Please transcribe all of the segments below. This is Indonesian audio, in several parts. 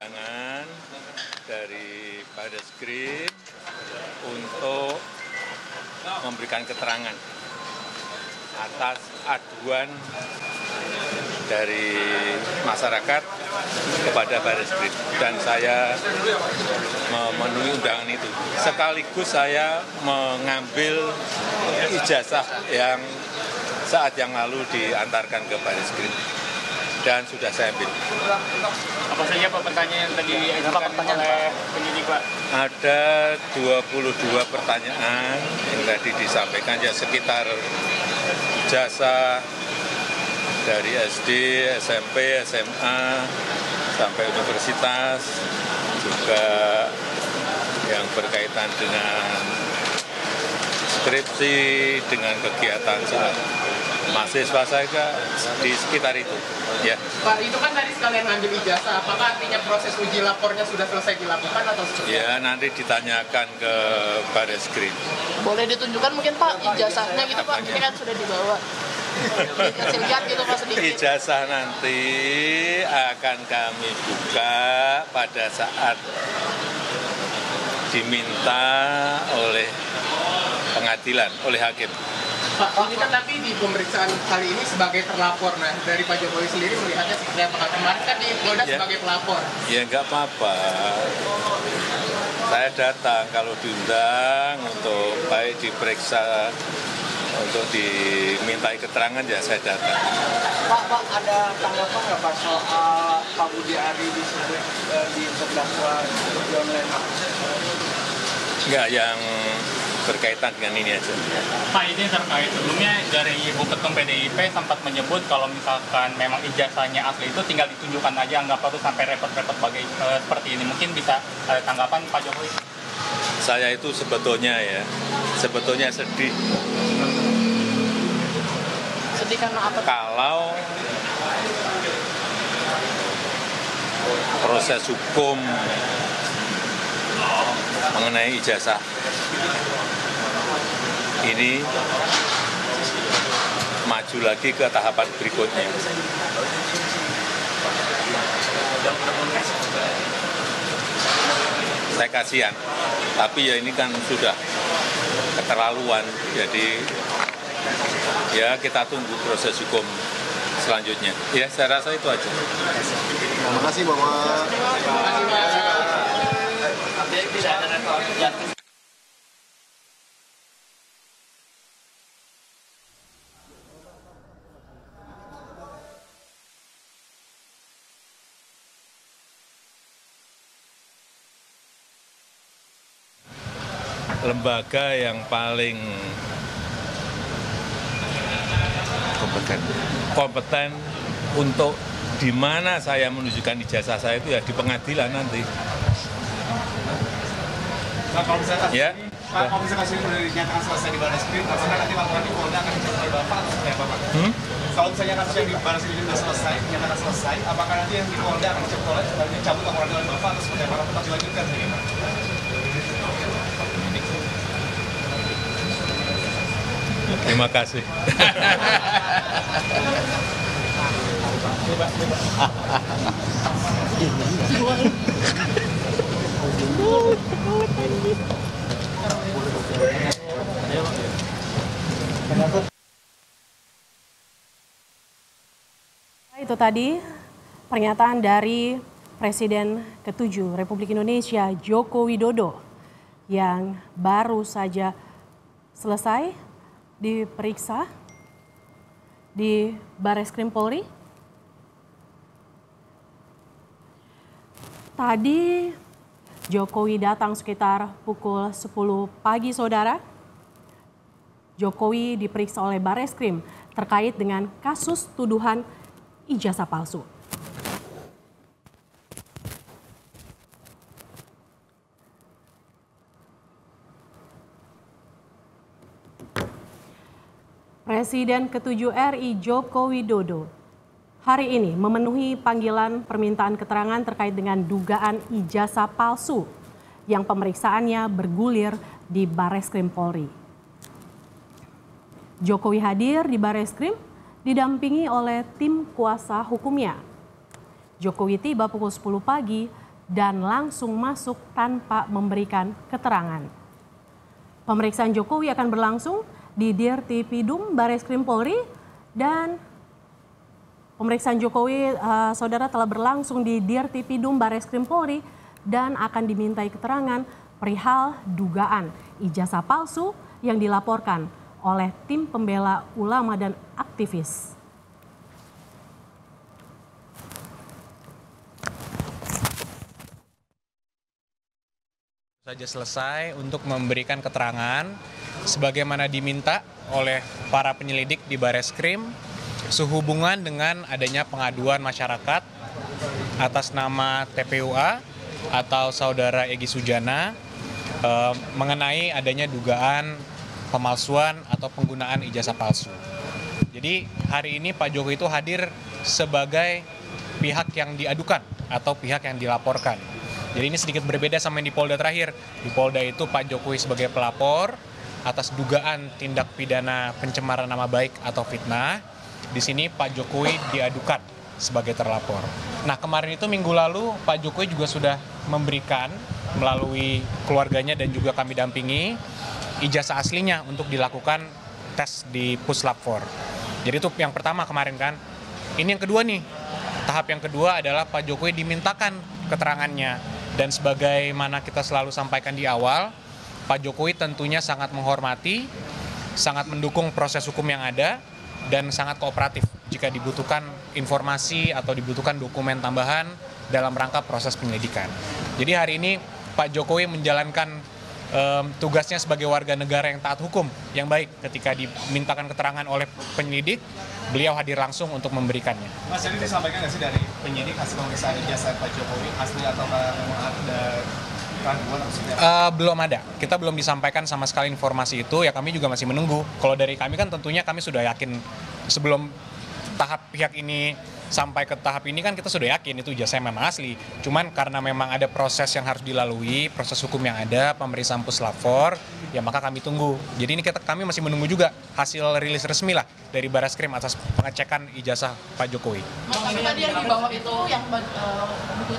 Tangan dari Barreskrim untuk memberikan keterangan atas aduan dari masyarakat kepada Barreskrim, dan saya memenuhi undangan itu. Sekaligus saya mengambil ijazah yang saat yang lalu diantarkan ke Barreskrim dan sudah saya ambil. Apa saja Pak pertanyaan yang tadi diajukan oleh penyidik Pak? Ada 22 pertanyaan yang tadi disampaikan, ya sekitar jasa dari SD, SMP, SMA, sampai universitas, juga yang berkaitan dengan skripsi, dengan kegiatan saat mahasiswa saya di sekitar itu. Ya. Pak, itu kan tadi sekalian ngambil ijazah, apakah artinya proses uji lapornya sudah selesai dilakukan atau seperti Ya, nanti ditanyakan ke Barreskrim. Boleh ditunjukkan mungkin Pak ijazahnya gitu Pak, ini kan sudah dibawa. Hasil lihat gitu Pak sedikit. Ijazah nanti akan kami buka pada saat diminta oleh pengadilan, oleh hakim. Pak, ini kan tapi di pemeriksaan kali ini sebagai terlapor, nah dari Pak Jokowi sendiri melihatnya seperti apa? Kemarin kan di Polda sebagai pelapor. Ya nggak apa-apa. Saya datang kalau diundang untuk baik diperiksa, untuk dimintai keterangan, ya saya datang. Pak, ada tanggapan nggak Pak soal Pak Budi Ari di terdakwa di online? Enggak, yang berkaitan dengan ini aja. Pak, ini terkait sebelumnya dari Ibu Ketum PDIP sempat menyebut kalau misalkan memang ijazahnya asli itu tinggal ditunjukkan aja, nggak perlu sampai repot-repot seperti ini. Mungkin bisa ada tanggapan Pak Jokowi? Saya itu sebetulnya sedih. Sedih karena apa? Kalau proses hukum mengenai ijazah ini maju lagi ke tahapan berikutnya. Saya kasihan, tapi ya ini kan sudah keterlaluan, jadi ya kita tunggu proses hukum selanjutnya. Ya, saya rasa itu aja. Terima kasih Bapak. Lembaga yang paling kompeten untuk di mana saya menunjukkan ijazah saya itu ya di pengadilan nanti. Pak, kalau misalnya Ya. Pak, kalau misalnya kasus ini sudah dinyatakan selesai di Barreskrim, apakah nanti laporan di Polda akan dicabut oleh Bapak atau seperti apa Pak? Kalau misalnya kasus yang di Barreskrim sudah selesai, dinyatakan selesai, apakah nanti yang di Polda akan dicabut laporan oleh Bapak atau seperti apa? Tetap dilanjutkan saja Pak? Terima kasih. Itu tadi pernyataan dari Presiden ke-7 Republik Indonesia Joko Widodo yang baru saja selesai diperiksa di Barreskrim Polri. Tadi Jokowi datang sekitar pukul 10 pagi, saudara. Jokowi diperiksa oleh Barreskrim terkait dengan kasus tuduhan ijazah palsu. Presiden ke-7 RI Joko Widodo hari ini memenuhi panggilan permintaan keterangan terkait dengan dugaan ijazah palsu yang pemeriksaannya bergulir di Barreskrim Polri. Jokowi hadir di Barreskrim didampingi oleh tim kuasa hukumnya. Jokowi tiba pukul 10 pagi dan langsung masuk tanpa memberikan keterangan. Pemeriksaan Jokowi akan berlangsung di Dirtipidum Bareskrim Polri dan pemeriksaan Jokowi, saudara, telah berlangsung di Dirtipidum Bareskrim Polri dan akan dimintai keterangan perihal dugaan ijazah palsu yang dilaporkan oleh tim pembela ulama dan aktivis. Saja selesai untuk memberikan keterangan sebagaimana diminta oleh para penyelidik di Bareskrim sehubungan dengan adanya pengaduan masyarakat atas nama TPUA atau Saudara Egy Sujana mengenai adanya dugaan pemalsuan atau penggunaan ijazah palsu. Jadi hari ini Pak Jokowi itu hadir sebagai pihak yang diadukan atau pihak yang dilaporkan. Jadi ini sedikit berbeda sama yang di Polda terakhir. Di Polda itu Pak Jokowi sebagai pelapor atas dugaan tindak pidana pencemaran nama baik atau fitnah. Di sini Pak Jokowi diadukan sebagai terlapor. Nah, kemarin itu minggu lalu Pak Jokowi juga sudah memberikan melalui keluarganya dan juga kami dampingi ijazah aslinya untuk dilakukan tes di Puslap 4. Jadi itu yang pertama kemarin kan. Ini yang kedua nih. Tahap yang kedua adalah Pak Jokowi dimintakan keterangannya. Dan sebagaimana kita selalu sampaikan di awal, Pak Jokowi tentunya sangat menghormati, sangat mendukung proses hukum yang ada, dan sangat kooperatif jika dibutuhkan informasi atau dibutuhkan dokumen tambahan dalam rangka proses penyelidikan. Jadi hari ini Pak Jokowi menjalankan tugasnya sebagai warga negara yang taat hukum yang baik. Ketika dimintakan keterangan oleh penyelidik, beliau hadir langsung untuk memberikannya. Mas, jadi disampaikan nggak sih dari penyidik hasil pemeriksaan ijazah Pak Jokowi asli atau memang ada keraguan atau seperti apa? Belum ada. Kita belum disampaikan sama sekali informasi itu, ya kami juga masih menunggu. Kalau dari kami kan tentunya kami sudah yakin sebelum tahap pihak ini sampai ke tahap ini kan kita sudah yakin itu ijazah memang asli. Cuman karena memang ada proses yang harus dilalui, proses hukum yang ada, pemeriksaan Puslap 4, ya maka kami tunggu. Jadi ini kami masih menunggu juga hasil rilis resmi lah dari Bareskrim atas pengecekan ijazah Pak Jokowi. Tapi tadi yang di bawah itu yang buku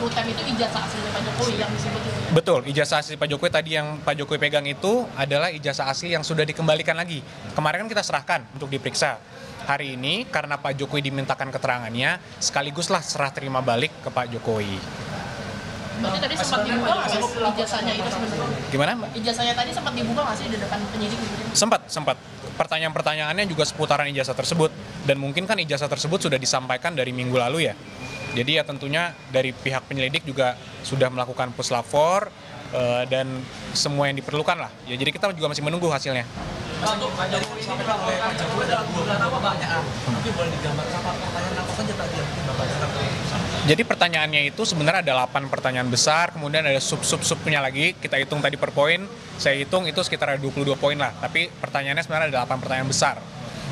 rutem itu ijazah asli Pak Jokowi yang disebut itu. Betul, ijazah asli Pak Jokowi tadi yang Pak Jokowi pegang itu adalah ijazah asli yang sudah dikembalikan lagi. Kemarin kan kita serahkan untuk diperiksa. Hari ini karena Pak Jokowi dimintakan keterangannya, sekaliguslah serah terima balik ke Pak Jokowi. Berarti tadi sempat dibuka nggak sih ijazahnya itu sebenarnya? Gimana, Mbak? Ijazahnya tadi sempat dibuka nggak sih di depan penyidik? Sempat. Pertanyaan-pertanyaannya juga seputaran ijazah tersebut. Dan mungkin kan ijazah tersebut sudah disampaikan dari minggu lalu ya. Jadi ya tentunya dari pihak penyelidik juga sudah melakukan Puslap 4 dan semua yang diperlukan lah. Ya jadi kita juga masih menunggu hasilnya. Untuk Pak Jokowi ini oleh Pak Jokowi ada 2 nama banyak. Mungkin boleh digambarkan pertanyaan apa saja tadi yang mungkin Bapak sampaikan. Jadi pertanyaannya itu sebenarnya ada 8 pertanyaan besar, kemudian ada sub-subnya lagi, kita hitung tadi per poin, saya hitung itu sekitar ada 22 poin lah, tapi pertanyaannya sebenarnya ada 8 pertanyaan besar.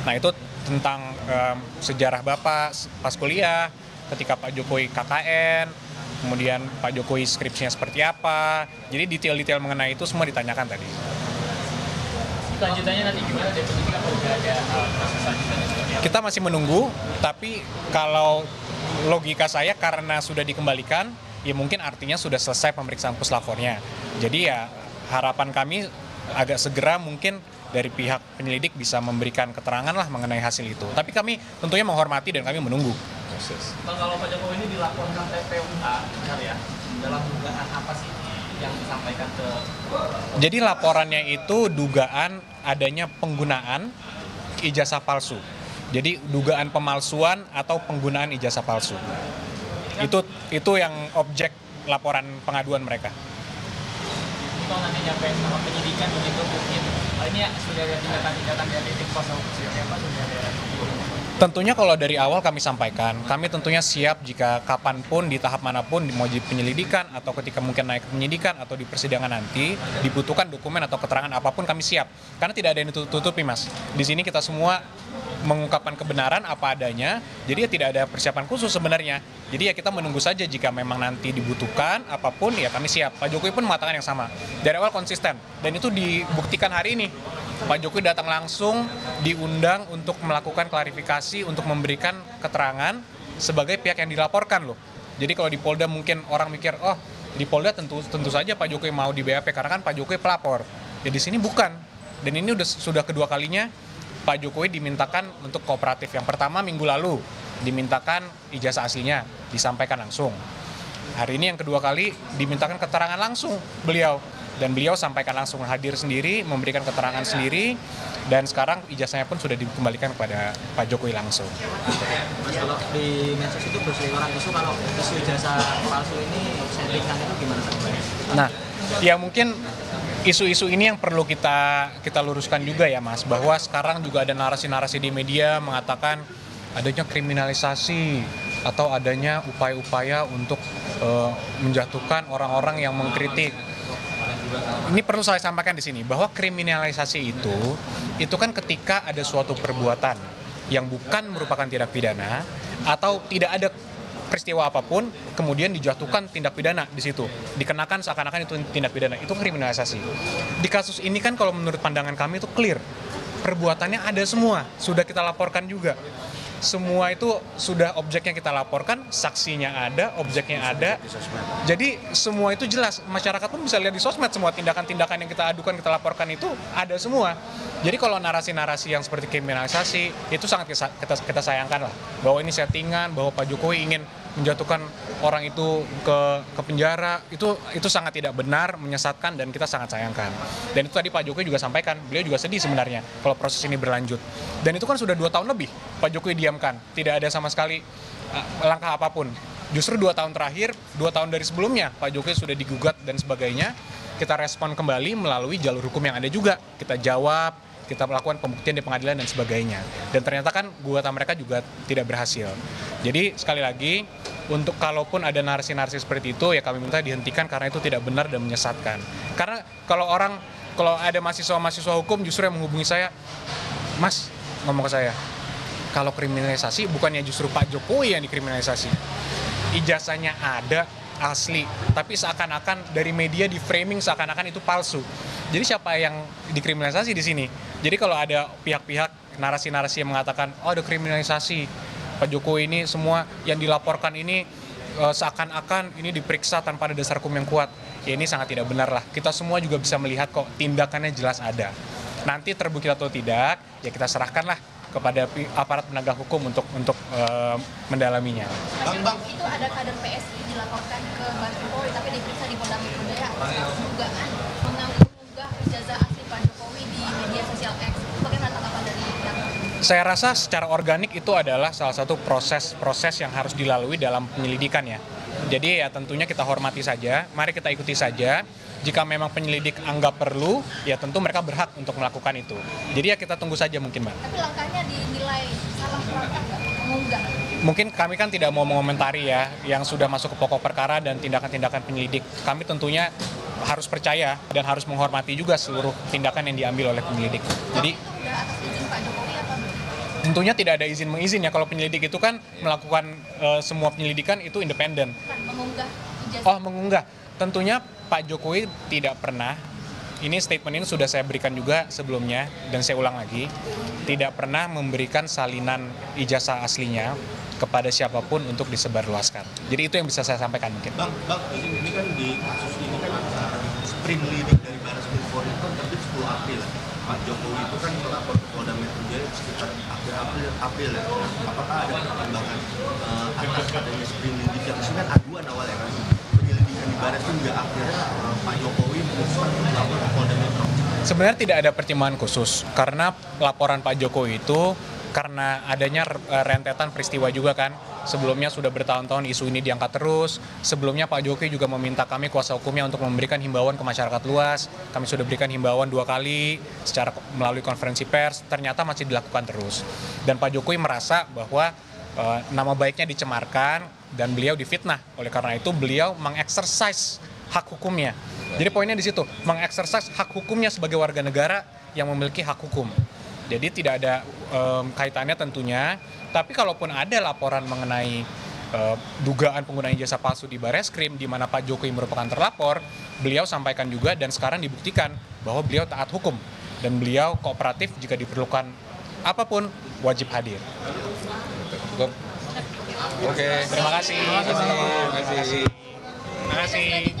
Nah itu tentang sejarah Bapak pas kuliah, ketika Pak Jokowi KKN, kemudian Pak Jokowi skripsinya seperti apa, jadi detail-detail mengenai itu semua ditanyakan tadi. Lanjutannya nanti gimana deh, apakah ada proses selanjutnya? Kita masih menunggu, tapi kalau logika saya karena sudah dikembalikan, ya mungkin artinya sudah selesai pemeriksaan Puslap 4-nya. Jadi ya harapan kami agak segera mungkin dari pihak penyelidik bisa memberikan keterangan lah mengenai hasil itu. Tapi kami tentunya menghormati dan kami menunggu. Bang, kalau Pak Jokowi ini dilaporkan TPUA, benar ya? Dalam dugaan apa sih yang disampaikan ke... Jadi laporannya itu dugaan adanya penggunaan ijazah palsu. Jadi dugaan pemalsuan atau penggunaan ijazah palsu. Itu yang objek laporan pengaduan mereka. Kalau nanti nyampe sama penyidikan begitu mungkin ini ya, sudah ada tindakan-tindakan dari tim kuasa hukum siapa sudah ada. Tentunya kalau dari awal kami sampaikan, kami tentunya siap jika kapanpun, di tahap manapun, mau di penyelidikan, atau ketika mungkin naik ke penyidikan, atau di persidangan nanti, dibutuhkan dokumen atau keterangan apapun kami siap. Karena tidak ada yang ditutupi, Mas. Di sini kita semua mengungkapkan kebenaran apa adanya, jadi ya tidak ada persiapan khusus sebenarnya. Jadi ya kita menunggu saja jika memang nanti dibutuhkan apapun, ya kami siap. Pak Jokowi pun mengatakan yang sama. Dari awal konsisten, dan itu dibuktikan hari ini. Pak Jokowi datang langsung, diundang untuk melakukan klarifikasi, untuk memberikan keterangan sebagai pihak yang dilaporkan loh. Jadi kalau di Polda mungkin orang mikir, oh di Polda tentu saja Pak Jokowi mau di BAP karena kan Pak Jokowi pelapor. Ya di sini bukan. Dan ini sudah kedua kalinya Pak Jokowi dimintakan untuk kooperatif. Yang pertama minggu lalu dimintakan ijazah aslinya, disampaikan langsung. Hari ini yang kedua kali dimintakan keterangan langsung beliau. Dan beliau sampaikan langsung, hadir sendiri, memberikan keterangan sendiri, dan sekarang ijazahnya pun sudah dikembalikan kepada Pak Jokowi langsung. Mas, kalau di medsos itu berseliweran isu kalau isu ijazah palsu ini settingan itu gimana? Nah, ya mungkin isu-isu ini yang perlu kita luruskan juga ya Mas, bahwa sekarang juga ada narasi-narasi di media mengatakan adanya kriminalisasi atau adanya upaya-upaya untuk menjatuhkan orang-orang yang mengkritik. Ini perlu saya sampaikan di sini bahwa kriminalisasi itu kan ketika ada suatu perbuatan yang bukan merupakan tindak pidana atau tidak ada peristiwa apapun kemudian dijatuhkan tindak pidana di situ, dikenakan seakan-akan itu tindak pidana, itu kriminalisasi. Di kasus ini kan kalau menurut pandangan kami itu clear, perbuatannya ada semua, sudah kita laporkan juga. Semua itu sudah objeknya kita laporkan, saksinya ada, objeknya ada. Jadi semua itu jelas, masyarakat pun bisa lihat di sosmed semua tindakan-tindakan yang kita adukan, kita laporkan itu ada semua. Jadi kalau narasi-narasi yang seperti kriminalisasi itu sangat kita sayangkan lah, bahwa ini settingan, bahwa Pak Jokowi ingin menjatuhkan orang itu ke penjara, itu sangat tidak benar, menyesatkan, dan kita sangat sayangkan. Dan itu tadi Pak Jokowi juga sampaikan, beliau juga sedih sebenarnya kalau proses ini berlanjut. Dan itu kan sudah 2 tahun lebih Pak Jokowi diamkan, tidak ada sama sekali langkah apapun. Justru 2 tahun terakhir, 2 tahun dari sebelumnya Pak Jokowi sudah digugat dan sebagainya, kita respon kembali melalui jalur hukum yang ada juga, kita jawab, kita melakukan pembuktian di pengadilan dan sebagainya. Dan ternyata kan gugatan mereka juga tidak berhasil. Jadi sekali lagi, untuk kalaupun ada narasi-narasi seperti itu, ya kami minta dihentikan karena itu tidak benar dan menyesatkan. Karena kalau ada mahasiswa hukum justru yang menghubungi saya, Mas, ngomong ke saya, kalau kriminalisasi bukannya justru Pak Jokowi yang dikriminalisasi. Ijazahnya ada, asli, tapi seakan-akan dari media di framing seakan-akan itu palsu. Jadi siapa yang dikriminalisasi di sini? Jadi kalau ada pihak-pihak narasi-narasi yang mengatakan, oh ada kriminalisasi, Pak Jokowi ini semua yang dilaporkan ini seakan-akan ini diperiksa tanpa ada dasar hukum yang kuat. Ya ini sangat tidak benar lah. Kita semua juga bisa melihat kok tindakannya jelas ada. Nanti terbukti atau tidak, ya kita serahkanlah kepada aparat penegak hukum untuk mendalaminya. Bang, itu ada kader PSI dilaporkan ke Baris Polri tapi diperiksa di Polda Metro Jaya dugaan mengunggah ijazah asli Pak Jokowi di media sosial X. Bagaimana tanggapan dari yang? Saya rasa secara organik itu adalah salah satu proses yang harus dilalui dalam penyelidikan ya. Jadi ya tentunya kita hormati saja, mari kita ikuti saja. Jika memang penyelidik anggap perlu, ya tentu mereka berhak untuk melakukan itu. Jadi ya kita tunggu saja mungkin, Mbak. Tapi langkahnya dinilai salah langkah nggak mengunggah? Mungkin kami kan tidak mau mengomentari ya yang sudah masuk ke pokok perkara dan tindakan-tindakan penyelidik. Kami tentunya harus percaya dan harus menghormati juga seluruh tindakan yang diambil oleh penyelidik. Jadi atas izin Pak Jokowi apa belum? Tentunya tidak ada izin mengizin ya. Kalau penyelidik itu kan melakukan semua penyelidikan itu independen. Mengunggah ijazah. Oh, mengunggah. Tentunya Pak Jokowi tidak pernah, ini statement ini sudah saya berikan juga sebelumnya dan saya ulang lagi, tidak pernah memberikan salinan ijazah aslinya kepada siapapun untuk disebarluaskan. Jadi itu yang bisa saya sampaikan mungkin. Bang, ini kan di kasus ini kan sprint lidik dari Baris Krim Polri itu terbit 10 April. Pak Jokowi itu kan melapor ke Polda Metro Jaya sekitar April ya. Apakah ada perkembangan atas adanya sprint lidik yang itu kan aduan awalnya kan? Penyelidikan di Baris itu juga akhirnya Pak Jokowi memutuskan untuk melapor ke Polda Metro. Sebenarnya tidak ada pertimbangan khusus karena laporan Pak Jokowi itu karena adanya rentetan peristiwa juga kan. Sebelumnya sudah bertahun-tahun isu ini diangkat terus. Sebelumnya Pak Jokowi juga meminta kami kuasa hukumnya untuk memberikan himbauan ke masyarakat luas. Kami sudah berikan himbauan 2 kali secara melalui konferensi pers. Ternyata masih dilakukan terus. Dan Pak Jokowi merasa bahwa nama baiknya dicemarkan dan beliau difitnah. Oleh karena itu beliau mengeksersis hak hukumnya. Jadi poinnya di situ, mengeksersis hak hukumnya sebagai warga negara yang memiliki hak hukum. Jadi tidak ada kaitannya tentunya, tapi kalaupun ada laporan mengenai dugaan penggunaan ijazah palsu di Bareskrim di mana Pak Jokowi merupakan terlapor, beliau sampaikan juga dan sekarang dibuktikan bahwa beliau taat hukum dan beliau kooperatif jika diperlukan apapun wajib hadir. Oke, terima kasih. Terima kasih.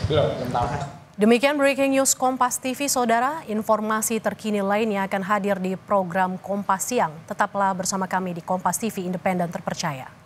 Belum tahu. Demikian Breaking News Kompas TV, Saudara. Informasi terkini lainnya akan hadir di program Kompas Siang. Tetaplah bersama kami di Kompas TV, independen terpercaya.